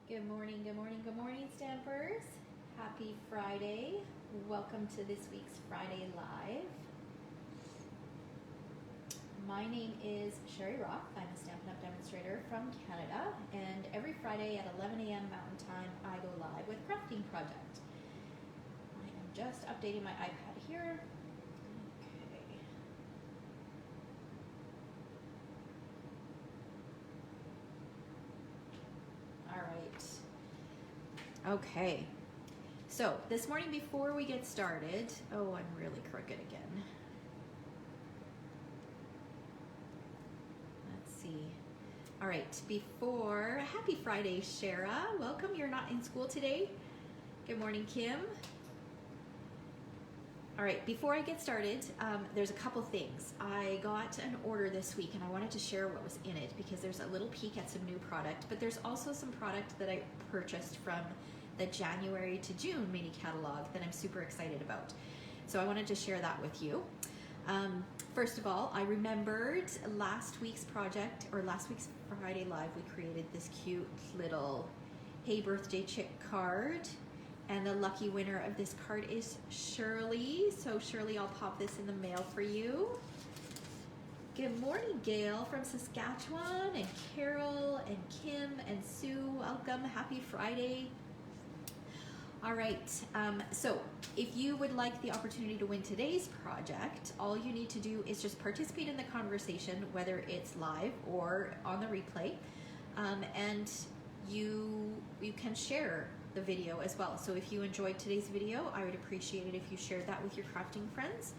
Good morning, good morning, good morning, Stampers. Happy Friday. Welcome to this week's Friday Live. My name is Sherry Rock. I'm a Stampin' Up! Demonstrator from Canada, and every Friday at 11 a.m. Mountain Time, I go live with Crafting Project. I am just updating my iPad here. Okay. All right. Okay. So this morning before we get started, oh, I'm really crooked again. Let's see. All right, happy Friday, Shara. Welcome, you're not in school today. Good morning, Kim. All right, before I get started, there's a couple things. I got an order this week and I wanted to share what was in it because there's a little peek at some new product, but there's also some product that I purchased from the January to June mini catalog that I'm super excited about. So I wanted to share that with you. First of all, I remembered last week's project, or last week's Friday Live, we created this cute little Hey Birthday Chick card. And the lucky winner of this card is Shirley. So Shirley, I'll pop this in the mail for you. Good morning, Gail from Saskatchewan, and Carol, and Kim, and Sue. Welcome, happy Friday. All right, so if you would like the opportunity to win today's project, all you need to do is just participate in the conversation, whether it's live or on the replay, and you can share the video as well. So if you enjoyed today's video, I would appreciate it if you shared that with your crafting friends.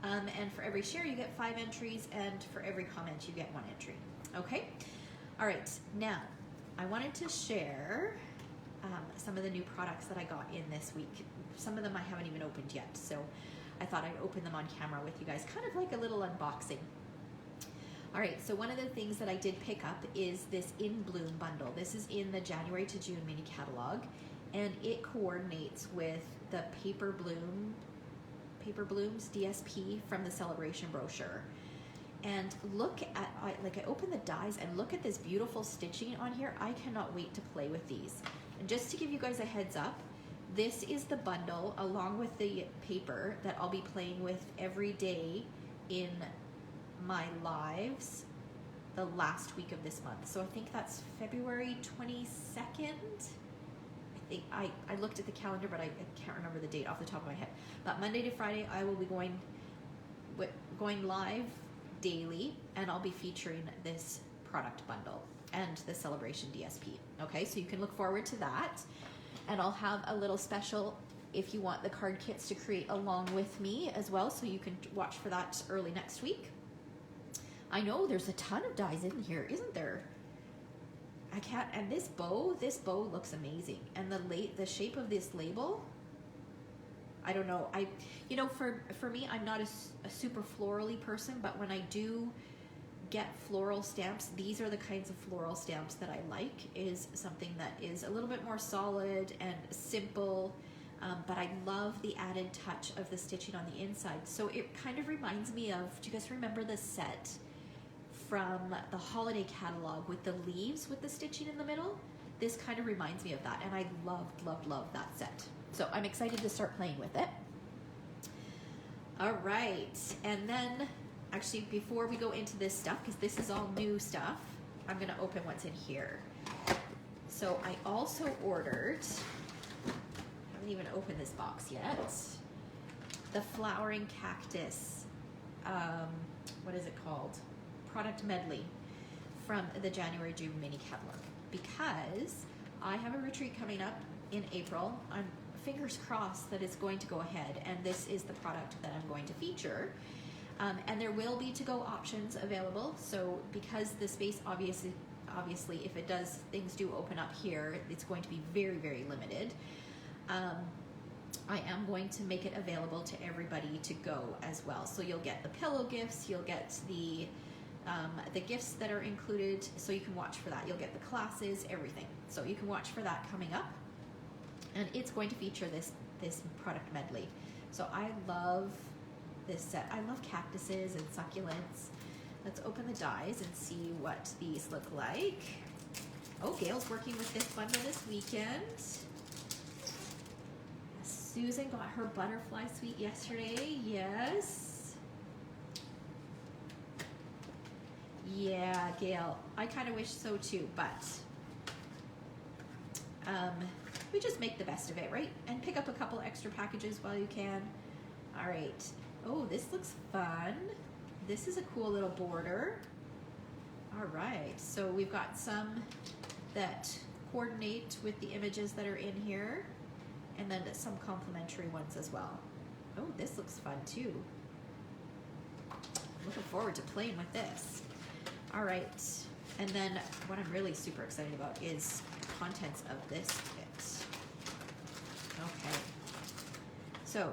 And for every share, you get 5 entries, and for every comment, you get 1 entry. Okay? All right, now I wanted to share some of the new products that I got in this week. Some of them I haven't even opened yet, so I thought I'd open them on camera with you guys, kind of like a little unboxing. All right, so one of the things that I did pick up is this In Bloom bundle. This is in the January to June mini catalog, and it coordinates with the Paper Blooms DSP from the Celebration brochure. And look at, I opened the dies and look at this beautiful stitching on here. I cannot wait to play with these. And just to give you guys a heads up, this is the bundle along with the paper that I'll be playing with every day in my lives the last week of this month. So I think that's February 22nd. I think I looked at the calendar, but I can't remember the date off the top of my head. But Monday to Friday, I will be going live daily, and I'll be featuring this product bundle and the Celebration DSP. Okay, so you can look forward to that. And I'll have a little special if you want the card kits to create along with me as well, so you can watch for that early next week. I know there's a ton of dies in here, isn't there? I can't, and this bow looks amazing. And the shape of this label, I don't know. For me, I'm not a super florally person, but when I do get floral stamps, these are the kinds of floral stamps that I like, is something that is a little bit more solid and simple, but I love the added touch of the stitching on the inside. So it kind of reminds me of, do you guys remember the set from the holiday catalog with the leaves with the stitching in the middle? This kind of reminds me of that, and I love that set. So I'm excited to start playing with it. All right, and then actually before we go into this stuff, because this is all new stuff, I'm gonna open what's in here. So I also ordered, I haven't even opened this box yet, the flowering cactus, what is it called? Product medley from the January June mini catalog, because I have a retreat coming up in April. I'm fingers crossed that it's going to go ahead, and this is the product that I'm going to feature. And there will be to-go options available. So because the space obviously if it does, things do open up here, it's going to be very, very limited. I am going to make it available to everybody to go as well. So you'll get the pillow gifts, you'll get the gifts that are included, so you can watch for that. You'll get the classes, everything. So you can watch for that coming up. And it's going to feature this product medley. So I love this set. I love cactuses and succulents. Let's open the dies and see what these look like. Oh, Gail's working with this bundle this weekend. Susan got her butterfly suite yesterday. Yes. Yeah, Gail. I kind of wish so too, but we just make the best of it, right? And pick up a couple extra packages while you can. All right. Oh, this looks fun. This is a cool little border. All right. So we've got some that coordinate with the images that are in here, and then some complementary ones as well. Oh, this looks fun too. Looking forward to playing with this. All right. And then what I'm really super excited about is contents of this kit. Okay. So,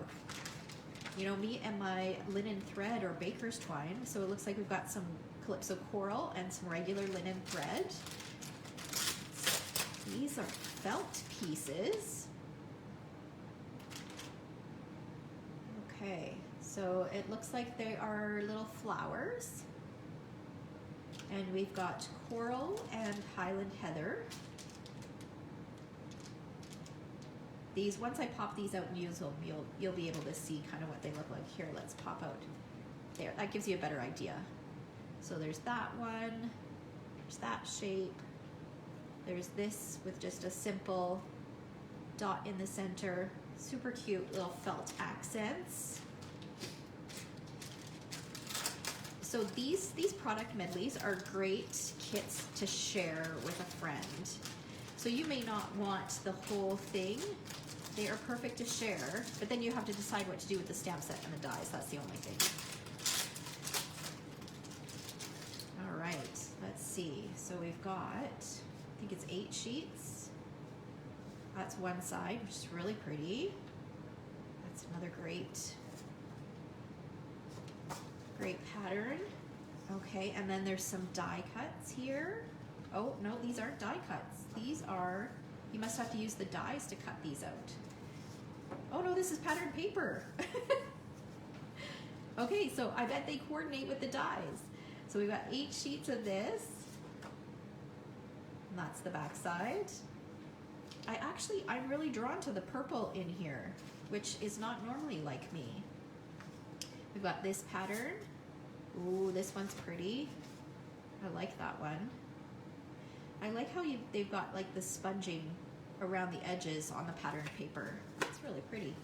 you know me and my linen thread or baker's twine. So it looks like we've got some Calypso coral and some regular linen thread. These are felt pieces. Okay, so it looks like they are little flowers. And we've got coral and Highland heather. These, once I pop these out and use them, you'll be able to see kind of what they look like. Here, let's pop out. There, that gives you a better idea. So there's that one, there's that shape. There's this with just a simple dot in the center. Super cute little felt accents. So these product medleys are great kits to share with a friend. So you may not want the whole thing. They are perfect to share, but then you have to decide what to do with the stamp set and the dies. That's the only thing. All right, let's see. So we've got, I think it's 8 sheets. That's one side, which is really pretty. That's another great pattern. Okay, and then there's some die cuts here. Oh, no, these aren't die cuts. These are, you must have to use the dies to cut these out. Oh no, this is patterned paper. Okay, so I bet they coordinate with the dies. So we've got 8 sheets of this. And that's the back side. I'm really drawn to the purple in here, which is not normally like me. We've got this pattern. Ooh, this one's pretty. I like that one. I like how they've got like the sponging around the edges on the patterned paper. It's really pretty.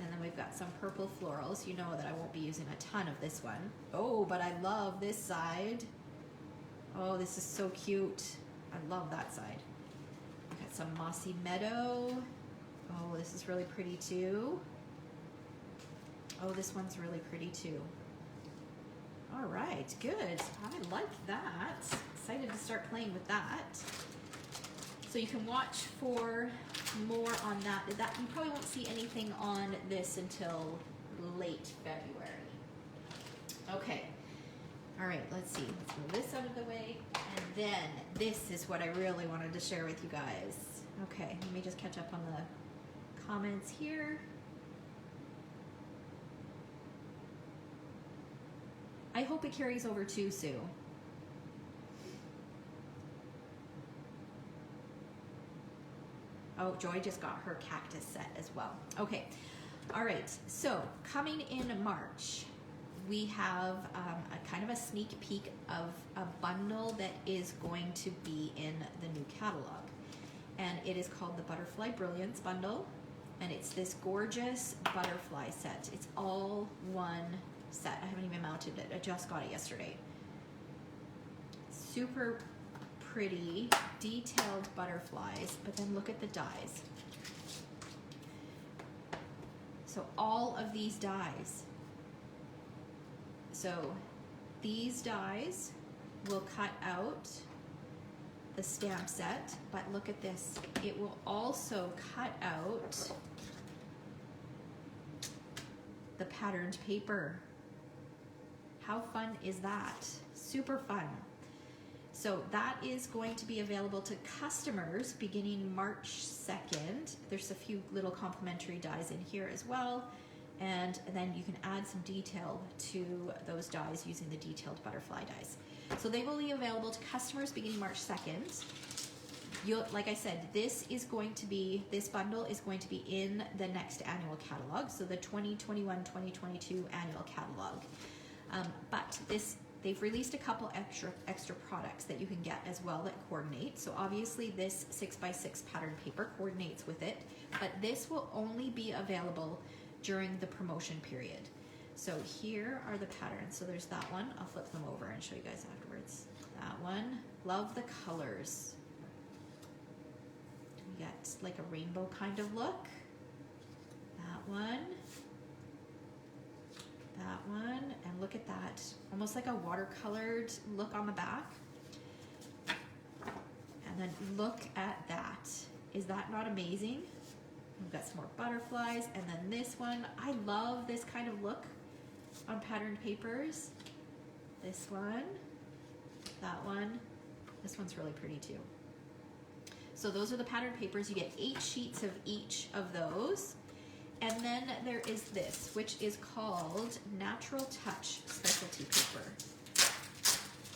And then we've got some purple florals. You know that I won't be using a ton of this one. Oh, but I love this side. Oh, this is so cute. I love that side. We've got some mossy meadow. Oh, this is really pretty too. Oh, this one's really pretty too. All right, good. I like that. Excited to start playing with that. So you can watch for more on that. You probably won't see anything on this until late February. Okay. All right, let's see. Let's move this out of the way. And then this is what I really wanted to share with you guys. Okay, let me just catch up on the comments here. I hope it carries over too, Sue. Oh, Joy just got her cactus set as well. Okay, all right, so coming in March, we have a kind of a sneak peek of a bundle that is going to be in the new catalog. And it is called the Butterfly Brilliance Bundle. And it's this gorgeous butterfly set. It's all one set. I haven't even mounted it. I just got it yesterday. Super pretty, detailed butterflies, but then look at the dies. So all of these dies. So these dies will cut out the stamp set, but look at this. It will also cut out the patterned paper. How fun is that? Super fun. So that is going to be available to customers beginning March 2nd. There's a few little complimentary dies in here as well. And then you can add some detail to those dies using the detailed butterfly dies. So they will be available to customers beginning March 2nd. like I said, this bundle is going to be in the next annual catalog, so the 2021-2022 annual catalog. But they've released a couple extra products that you can get as well that coordinate. So obviously this 6x6 pattern paper coordinates with it, but this will only be available during the promotion period. So here are the patterns. So there's that one. I'll flip them over and show you guys afterwards. That one. Love the colors. We got like a rainbow kind of look. That one. That one. And look at that. Almost like a watercolored look on the back. And then look at that. Is that not amazing? We've got some more butterflies. And then this one. I love this kind of look on patterned papers. This one. That one. This one's really pretty too. So those are the patterned papers. You get 8 sheets of each of those. And then there is this, which is called Natural Touch Specialty Paper.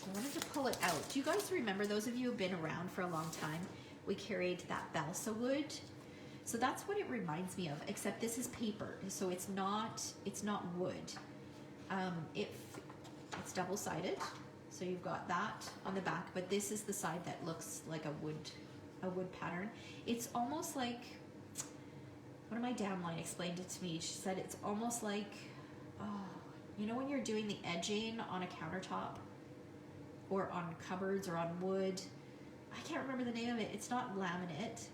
I wanted to pull it out. Do you guys remember, those of you who've been around for a long time, we carried that balsa wood? So that's what it reminds me of, except this is paper, so it's not wood. It's double-sided, so you've got that on the back, but this is the side that looks like a wood pattern. It's almost like, one of my downline explained it to me. She said it's almost like, you know when you're doing the edging on a countertop or on cupboards or on wood? I can't remember the name of it. It's not laminate.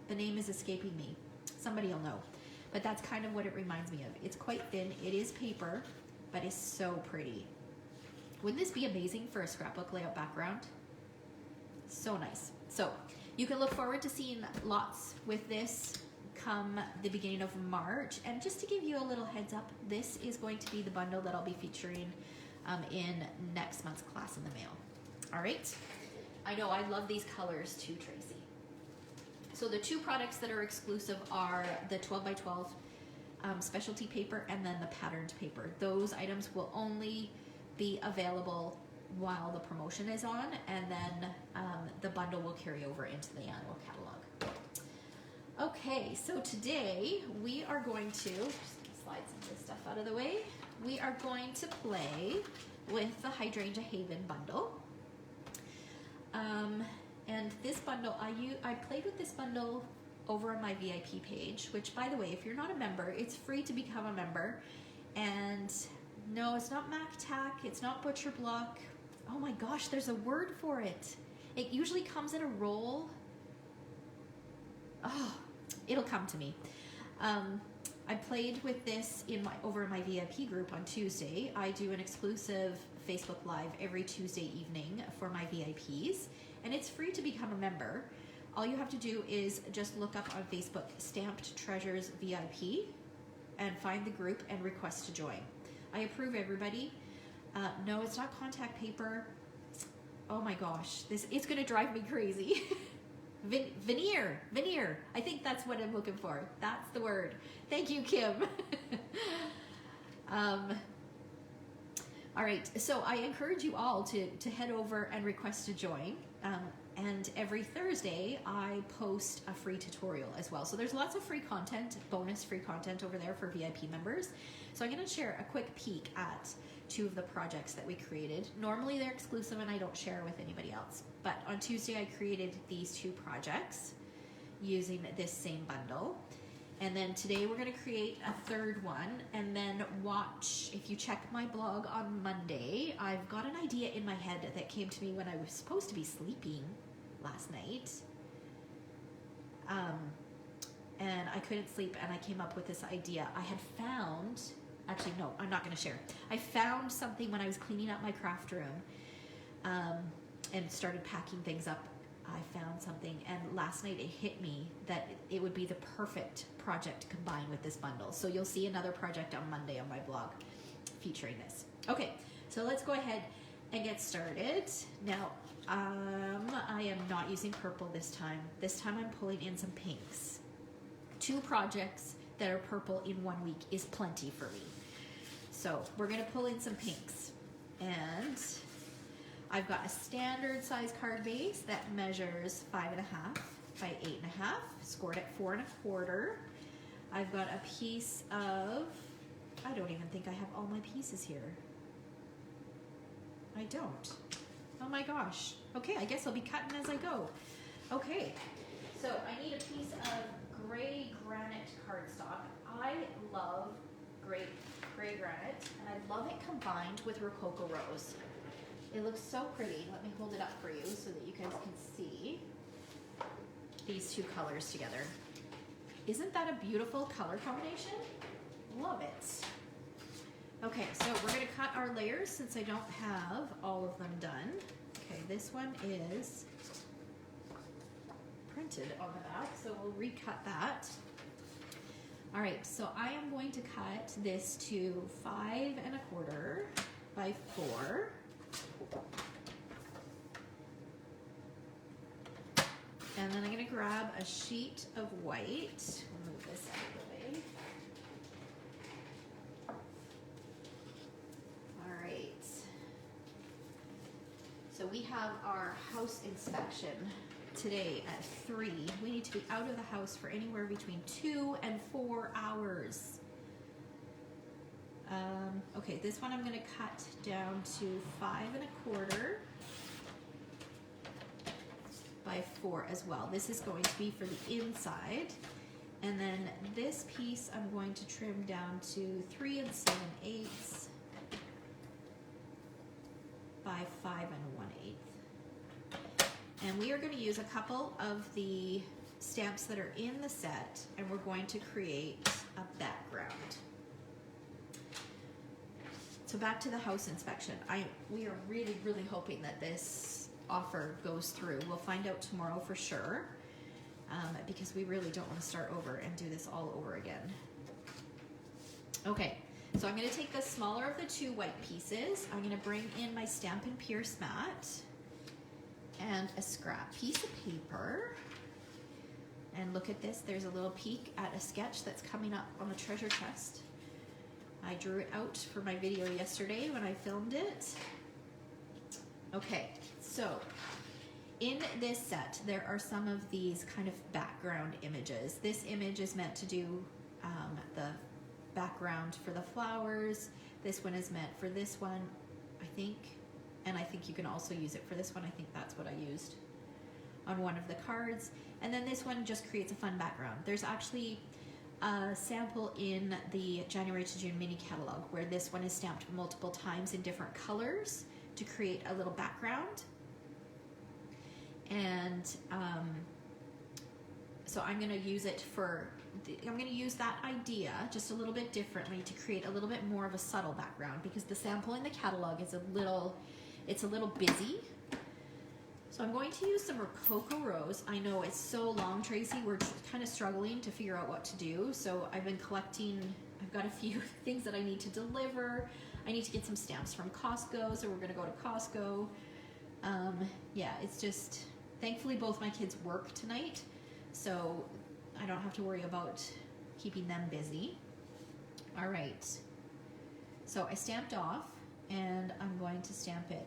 The name is escaping me. Somebody will know. But that's kind of what it reminds me of. It's quite thin. It is paper, but it's so pretty. Wouldn't this be amazing for a scrapbook layout background? So nice. So you can look forward to seeing lots with this come the beginning of March. And just to give you a little heads up, this is going to be the bundle that I'll be featuring in next month's class in the mail. All right. I know I love these colors too, Tracy. So the 2 products that are exclusive are the 12x12 specialty paper and then the patterned paper. Those items will only be available while the promotion is on, and then the bundle will carry over into the annual catalog. Okay, so today we are going to, just slide some of this stuff out of the way, we are going to play with the Hydrangea Haven bundle. And this bundle, I played with this bundle over on my VIP page, which, by the way, if you're not a member, it's free to become a member. And no, it's not MacTac, it's not Butcher Block. Oh my gosh, there's a word for it. It usually comes in a roll. Oh, it'll come to me. I played with this over in my VIP group on Tuesday. I do an exclusive Facebook Live every Tuesday evening for my VIPs, and it's free to become a member. All you have to do is just look up on Facebook Stamped Treasures VIP and find the group and request to join. I approve everybody. No, it's not contact paper. Oh my gosh, it's gonna drive me crazy. Veneer. I think that's what I'm looking for. That's the word. Thank you, Kim. All right, so I encourage you all to head over and request to join. And every Thursday, I post a free tutorial as well. So there's lots of free content, bonus free content over there for VIP members. So I'm gonna share a quick peek at 2 of the projects that we created. Normally they're exclusive and I don't share with anybody else. But on Tuesday, I created these 2 projects using this same bundle. And then today we're gonna create a 3rd one, and then watch, if you check my blog on Monday, I've got an idea in my head that came to me when I was supposed to be sleeping last night. And I couldn't sleep, and I came up with this idea. I had found, actually no, I'm not gonna share. I found something when I was cleaning up my craft room and started packing things up. I found something, and last night it hit me that it would be the perfect project to combine with this bundle. So you'll see another project on Monday on my blog featuring this. Okay, so let's go ahead and get started. Now, I am not using purple this time. This time I'm pulling in some pinks. 2 projects that are purple in 1 week is plenty for me. So we're gonna pull in some pinks. And I've got a standard size card base that measures 5.5 by 8.5, scored at 4 1/4. I've got a piece of, I don't even think I have all my pieces here. I don't. Oh my gosh. Okay, I guess I'll be cutting as I go. Okay, so I need a piece of gray granite cardstock. I love gray granite, and I love it combined with Rococo Rose. It looks so pretty. Let me hold it up for you so that you guys can see these two colors together. Isn't that a beautiful color combination? Love it. Okay, so we're gonna cut our layers since I don't have all of them done. Okay, this one is printed on the back, so we'll recut that. All right, so I am going to cut this to 5 1/4 by 4. And then I'm gonna grab a sheet of white. I'll move this out of the way. All right. So we have our house inspection today at 3. We need to be out of the house for anywhere between 2 and 4 hours. Okay, this one I'm gonna cut down to 5 1/4 by 4 as well. This is going to be for the inside. And then this piece I'm going to trim down to 3 7/8 by 5 1/8. And we are going to use a couple of the stamps that are in the set, and we're going to create a background. So back to the house inspection. We are really, really hoping that this offer goes through. We'll find out tomorrow for sure, because we really don't want to start over and do this all over again. Okay, so I'm going to take the smaller of the 2 white pieces. I'm going to bring in my Stampin' Pierce mat and a scrap piece of paper. And look at this, there's a little peek at a sketch that's coming up on the treasure chest. I drew it out for my video yesterday when I filmed it. Okay, so in this set, there are some of these kind of background images. This image is meant to do the background for the flowers. This one is meant for this one, I think. And I think you can also use it for this one. I think that's what I used on one of the cards. And then this one just creates a fun background. There's actually a sample in the January to June mini catalog where this one is stamped multiple times in different colors to create a little background. And so I'm going to use it for, I'm going to use that idea just a little bit differently to create a little bit more of a subtle background, because the sample in the catalog is it's a little busy. So I'm going to use some Rococo Rose. I know it's so long, Tracy. We're kind of struggling to figure out what to do. So I've been collecting, I've got a few things that I need to deliver. I need to get some stamps from Costco, so we're gonna go to Costco. Yeah, it's just, thankfully both my kids work tonight, so I don't have to worry about keeping them busy. All right, so I stamped off, and I'm going to stamp it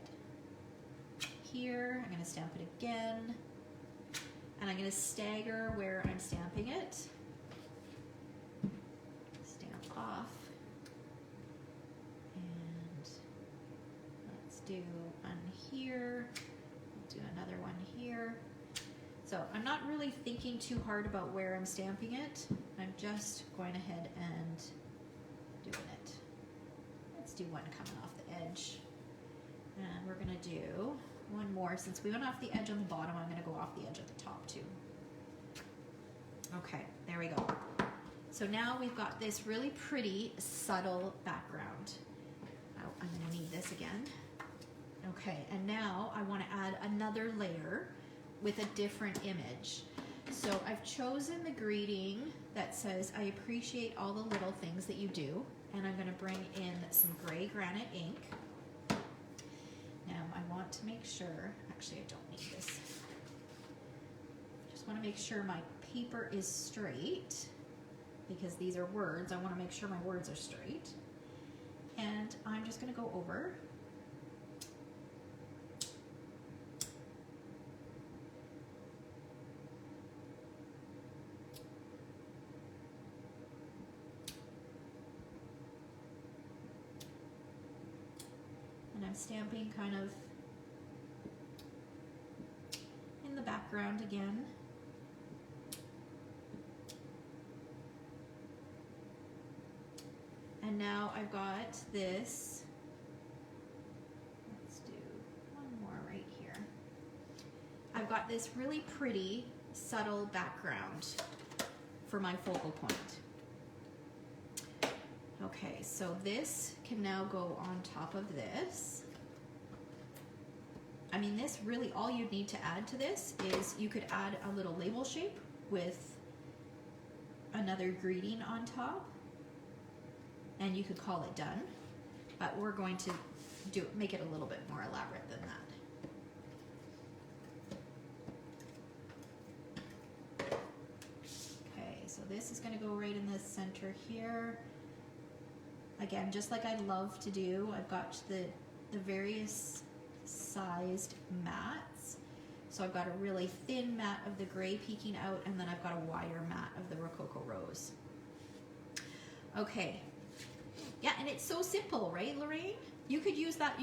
here. I'm gonna stamp it again, and I'm gonna stagger where I'm stamping it. Stamp off, and let's do one here, do another one here. So I'm not really thinking too hard about where I'm stamping it. I'm just going ahead and doing it. Let's do one coming off the edge, and we're gonna do one more. Since we went off the edge on the bottom, I'm going to go off the edge at the top too. Okay, there we go. So now we've got this really pretty subtle background. Oh, I'm going to need this again. Okay, and now I want to add another layer with a different image. So I've chosen the greeting that says, "I appreciate all the little things that you do," and I'm going to bring in some gray granite ink. Now I want to make sure, actually I don't need this. Just want to make sure my paper is straight, because these are words. I want to make sure my words are straight. And I'm just going to go over stamping kind of in the background again. And now I've got this, let's do one more right here. I've got this really pretty, subtle background for my focal point. Okay, so this can now go on top of this. I mean, this really, all you need to add to this is you could add a little label shape with another greeting on top, and you could call it done, but we're going to make it a little bit more elaborate than that. Okay, so this is going to go right in the center here. Again, just like I love to do, I've got the various sized mats. So I've got a really thin mat of the gray peeking out, and then I've got a wider mat of the Rococo Rose. Okay. Yeah, and it's so simple, right, Lorraine? You could use that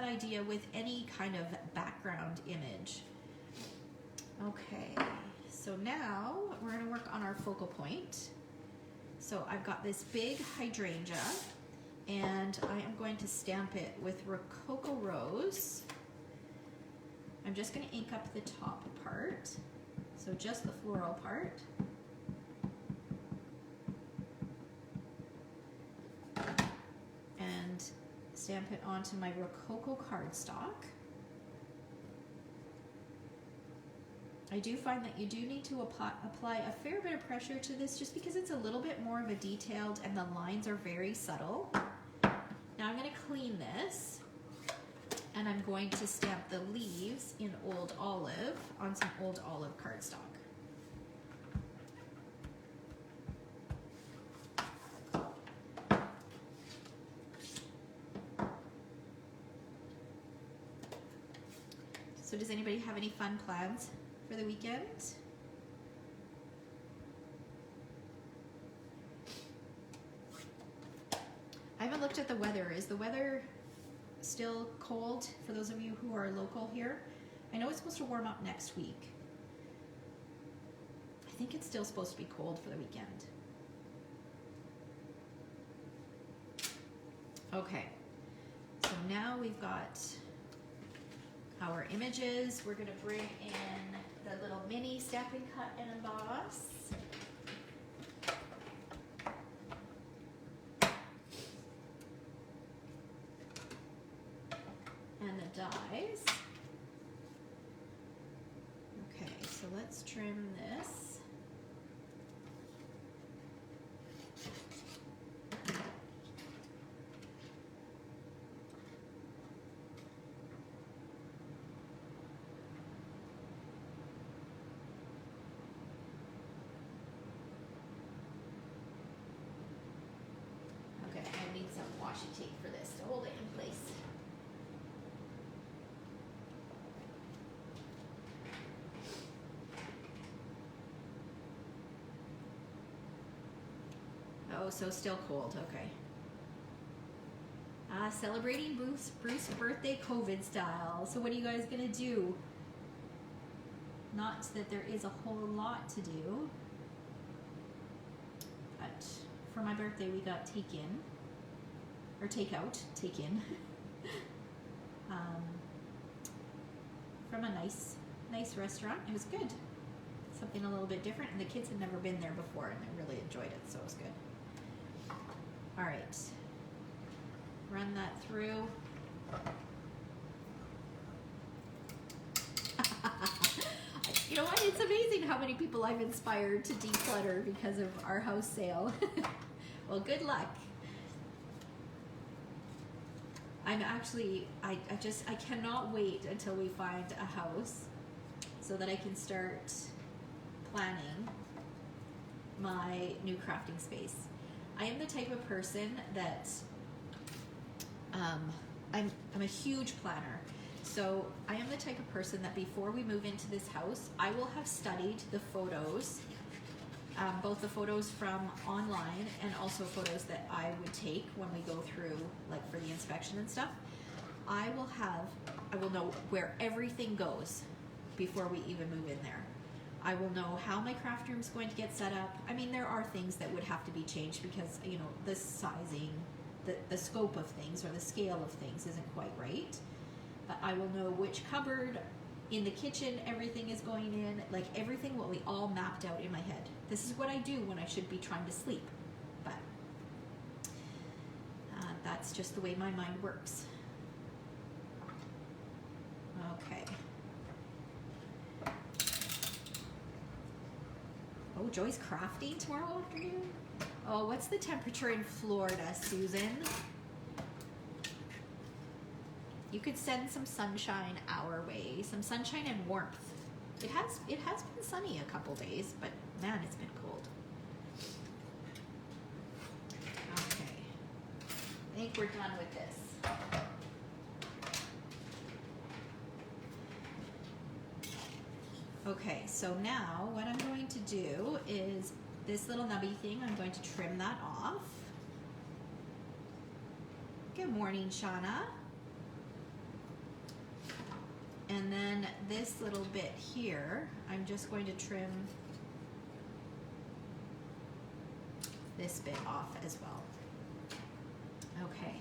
idea with any kind of background image. Okay, so now we're gonna work on our focal point. So I've got this big hydrangea, and I am going to stamp it with Rococo Rose. I'm just going to ink up the top part, so just the floral part. And stamp it onto my Rococo cardstock. I do find that you do need to apply a fair bit of pressure to this, just because it's a little bit more of a detailed and the lines are very subtle. Now I'm going to clean this, and I'm going to stamp the leaves in Old Olive on some Old Olive cardstock. So does anybody have any fun plans for the weekend? I haven't looked at the weather. Is the weather still cold for those of you who are local here? I know it's supposed to warm up next week. I think it's still supposed to be cold for the weekend. Okay, so now we've got our images. We're going to bring in the little mini Stampin' Cut and Emboss. And the dies. Okay, so let's trim this. Okay, I need some washi tape for this to hold it in place. Oh, so still cold, okay. Celebrating Bruce's birthday COVID style. So what are you guys gonna do? Not that there is a whole lot to do, but for my birthday we got take-in, or take-out, take-in, from a nice restaurant. It was good. Something a little bit different, and the kids had never been there before, and they really enjoyed it, so it was good. All right, run that through. You know what? It's amazing how many people I've inspired to declutter because of our house sale. Well, good luck. I'm actually, I cannot wait until we find a house so that I can start planning my new crafting space. I am the type of person that I'm a huge planner. So I am the type of person that before we move into this house, I will have studied the photos, both the photos from online and also photos that I would take when we go through, like for the inspection and stuff. I will know where everything goes before we even move in there. I will know how my craft room is going to get set up. I mean, there are things that would have to be changed because, you know, the sizing, the scope of things or the scale of things isn't quite right. But I will know which cupboard in the kitchen everything is going in. Like, everything will be all mapped out in my head. This is what I do when I should be trying to sleep. But that's just the way my mind works. Okay. Oh, Joy's crafting tomorrow afternoon? Oh, what's the temperature in Florida, Susan? You could send some sunshine our way, some sunshine and warmth. It has been sunny a couple days, but man, it's been cold. Okay, I think we're done with this. Okay, so now what I'm going to do is this little nubby thing, I'm going to trim that off. Good morning, Shauna. And then this little bit here, I'm just going to trim this bit off as well. Okay.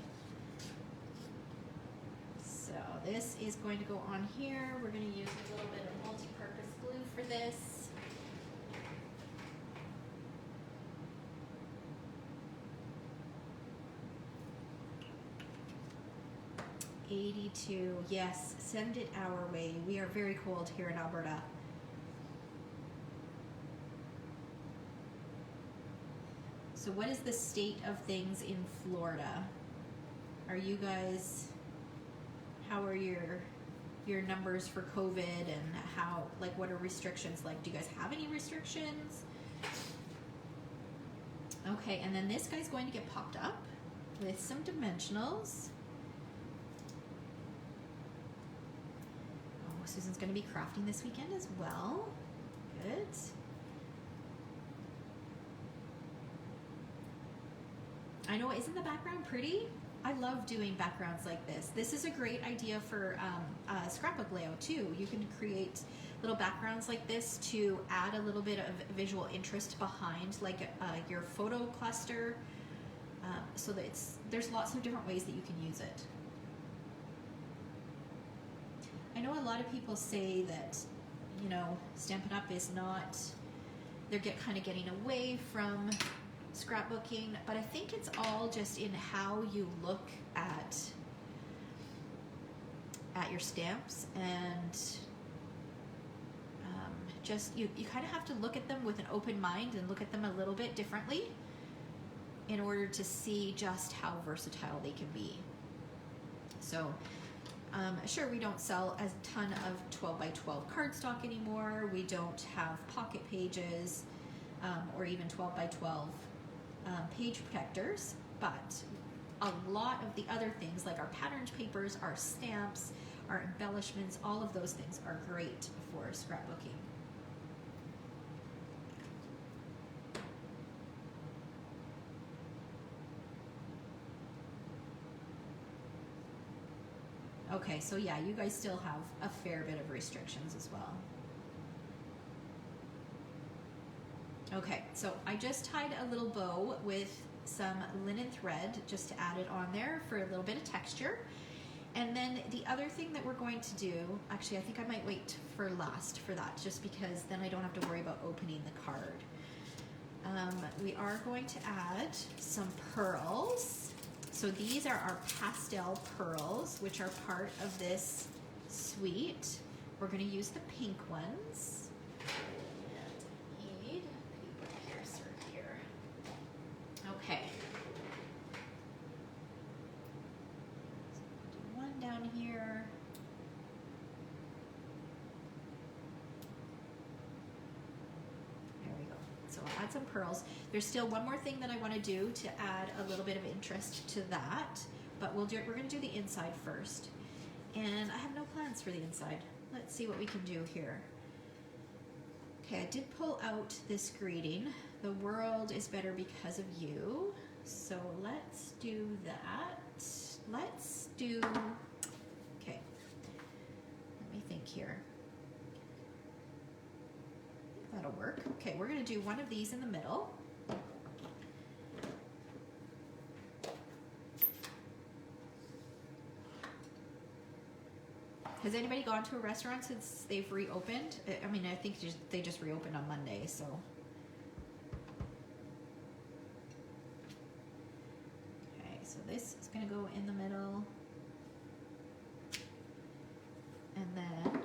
So this is going to go on here. We're going to use a little bit of multi-purpose glue for this. $82, yes, send it our way. We are very cold here in Alberta. So what is the state of things in Florida? Are you guys, how are your numbers for COVID, and how, like, what are restrictions like? Do you guys have any restrictions? Okay, and then this guy's going to get popped up with some dimensionals. Susan's going to be crafting this weekend as well. Good. I know, isn't the background pretty? I love doing backgrounds like this. This is a great idea for scrapbook layout too. You can create little backgrounds like this to add a little bit of visual interest behind, like your photo cluster, so that there's lots of different ways that you can use it. I know a lot of people say that, you know, Stampin' Up! Is not, they're kind of getting away from scrapbooking, but I think it's all just in how you look at your stamps, and just you kind of have to look at them with an open mind and look at them a little bit differently in order to see just how versatile they can be. So sure, we don't sell a ton of 12 by 12 cardstock anymore. We don't have pocket pages or even 12 by 12 page protectors, but a lot of the other things, like our patterned papers, our stamps, our embellishments, all of those things are great for scrapbooking. Okay, so yeah, you guys still have a fair bit of restrictions as well. Okay, so I just tied a little bow with some linen thread just to add it on there for a little bit of texture. And then the other thing that we're going to do, actually I think I might wait for last for that, just because then I don't have to worry about opening the card. We are going to add some pearls. So these are our pastel pearls, which are part of this suite. We're going to use the pink ones. And need a paper piercer here. Okay. So do one down here. There we go. So I'll add some pearls. There's still one more thing that I want to do to add a little bit of interest to that, but we're going to do the inside first. And I have no plans for the inside. Let's see what we can do here. Okay, I did pull out this greeting. The world is better because of you. So let's do that. Let's do think here? I think that'll work. Okay, we're gonna do one of these in the middle. Has anybody gone to a restaurant since they've reopened? I mean, I think they just reopened on Monday, so. Okay, so this is gonna go in the middle. And then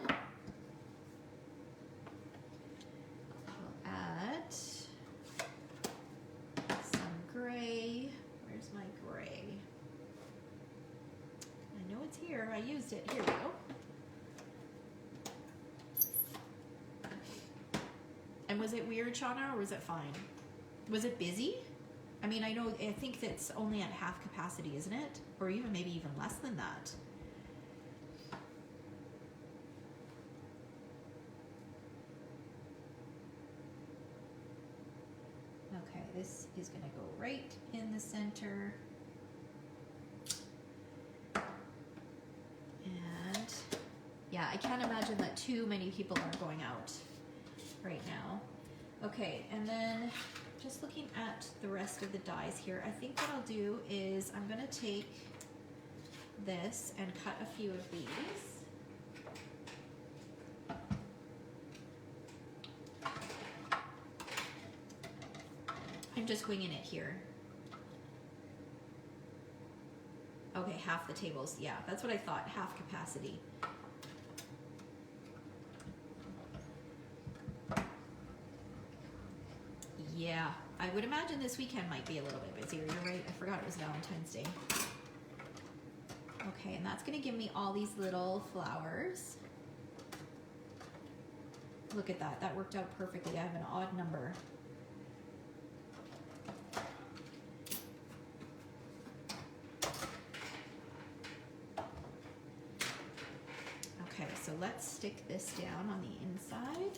we'll add some gray. Where's my gray? I know it's here, I used it, here we go. And was it weird, Shauna, or was it fine? Was it busy? I mean, I think that's only at half capacity, isn't it? Or even maybe even less than that. Okay, this is gonna go right in the center. And yeah, I can't imagine that too many people are going out right now. Okay, and then just looking at the rest of the dies here, I think what I'll do is I'm gonna take this and cut a few of these. I'm just winging it here. Okay, half the tables, yeah, that's what I thought, half capacity. Yeah, I would imagine this weekend might be a little bit busier. You're right, I forgot it was Valentine's Day. Okay, and that's gonna give me all these little flowers. Look at that, that worked out perfectly. I have an odd number. Okay, so let's stick this down on the inside.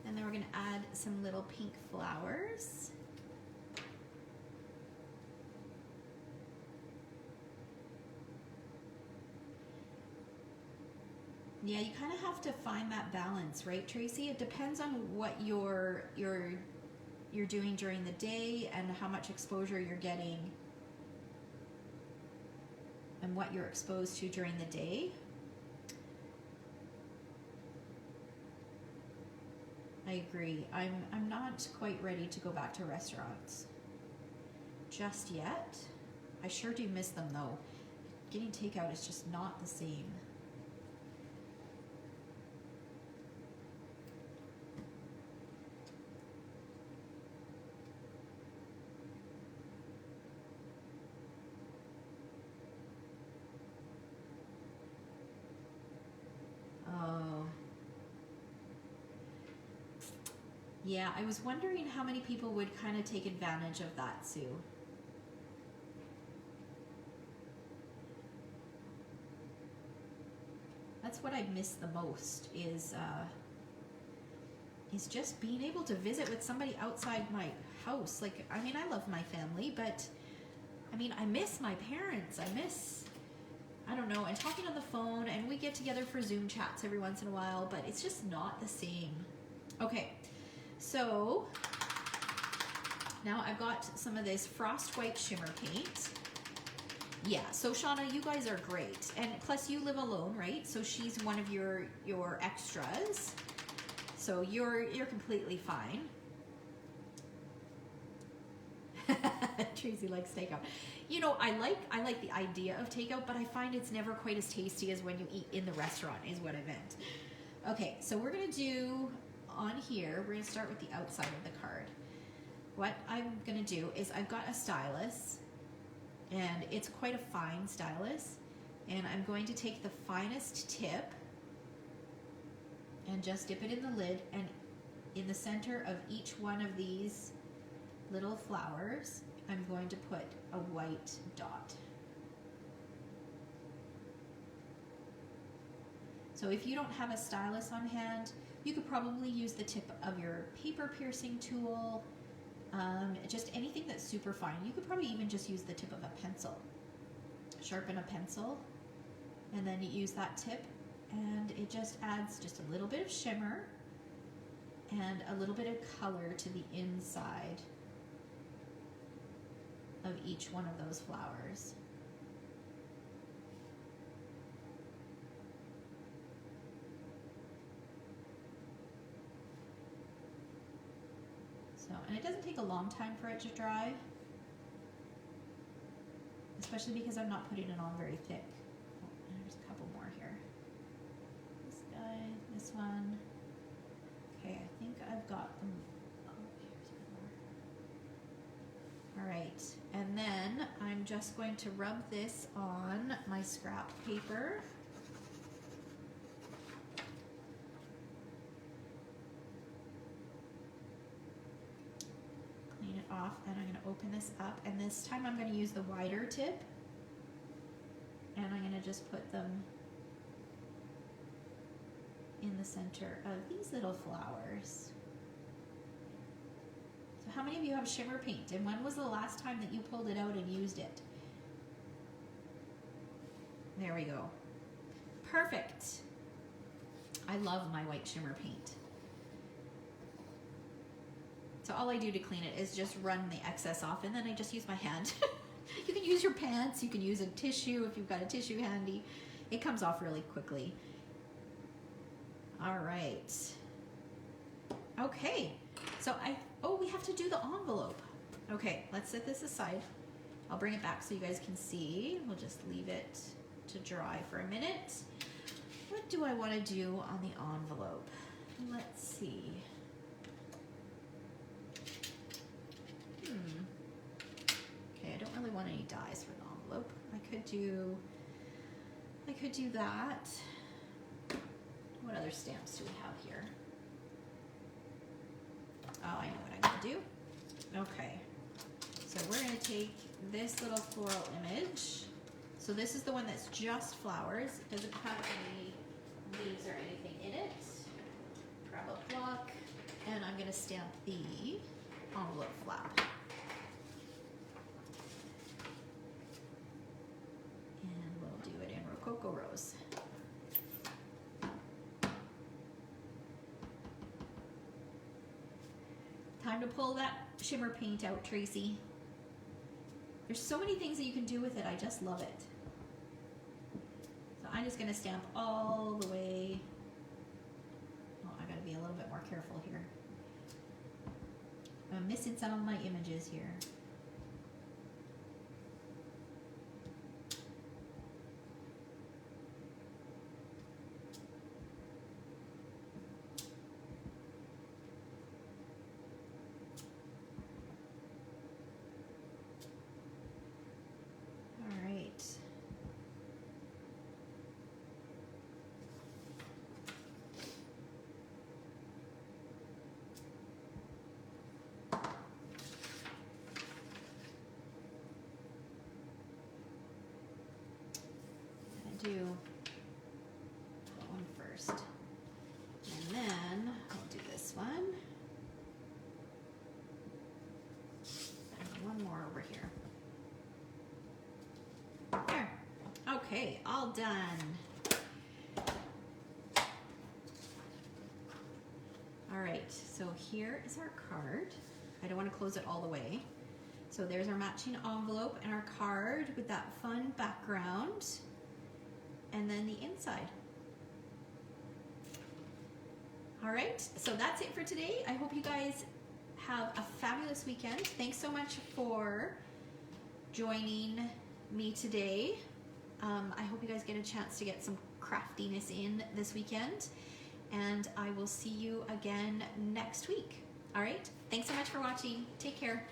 And then we're going to add some little pink flowers. Yeah, you kind of have to find that balance, right, Tracy? It depends on what you're doing during the day and how much exposure you're getting and what you're exposed to during the day. I agree. I'm not quite ready to go back to restaurants just yet. I sure do miss them though. Getting takeout is just not the same. Yeah, I was wondering how many people would kind of take advantage of that, Sue. That's what I miss the most is just being able to visit with somebody outside my house. Like, I mean, I love my family, but I mean, I miss my parents. I don't know, and talking on the phone, and we get together for Zoom chats every once in a while, but it's just not the same. Okay. So now I've got some of this Frost White Shimmer paint. Yeah, so Shauna, you guys are great. And plus you live alone, right? So she's one of your extras. So you're completely fine. Tracy likes takeout. You know, I like the idea of takeout, but I find it's never quite as tasty as when you eat in the restaurant, is what I meant. Okay, so we're gonna do on here, we're going to start with the outside of the card. What I'm going to do is I've got a stylus, and it's quite a fine stylus, and I'm going to take the finest tip and just dip it in the lid, and in the center of each one of these little flowers, I'm going to put a white dot. So if you don't have a stylus on hand, you could probably use the tip of your paper piercing tool, just anything that's super fine. You could probably even just use the tip of a pencil. Sharpen a pencil, and then you use that tip, and it just adds just a little bit of shimmer and a little bit of color to the inside of each one of those flowers. So, and it doesn't take a long time for it to dry, especially because I'm not putting it on very thick. Oh, there's a couple more here. This guy, this one. Okay, I think I've got them. Oh, here's one more. All right, and then I'm just going to rub this on my scrap paper. Clean it off, and I'm going to open this up, and this time I'm going to use the wider tip, and I'm going to just put them in the center of these little flowers. So how many of you have shimmer paint, and when was the last time that you pulled it out and used it? There we go. Perfect. I love my white shimmer paint. So all I do to clean it is just run the excess off, and then I just use my hand. You can use your pants, you can use a tissue if you've got a tissue handy. It comes off really quickly. All right. Okay, so we have to do the envelope. Okay, let's set this aside. I'll bring it back so you guys can see. We'll just leave it to dry for a minute. What do I want to do on the envelope? Let's see. Okay, I don't really want any dies for the envelope. I could do that. What other stamps do we have here? Oh, I know what I'm gonna do. Okay, so we're gonna take this little floral image. So this is the one that's just flowers. It doesn't have any leaves or anything in it. Grab a block, and I'm gonna stamp the envelope flap. And we'll do it in Rococo Rose. Time to pull that shimmer paint out, Tracy. There's so many things that you can do with it. I just love it. So I'm just going to stamp all the way. Oh, I got to be a little bit more careful here. I'm missing some of my images here. Do that one first, and then I'll do this one, and one more over here. There. Okay, all done. All right, so here is our card. I don't want to close it all the way. So there's our matching envelope and our card with that fun background. And then the inside. All right, so that's it for today. I hope you guys have a fabulous weekend. Thanks so much for joining me today. I hope you guys get a chance to get some craftiness in this weekend, and I will see you again next week. All right, thanks so much for watching. Take care.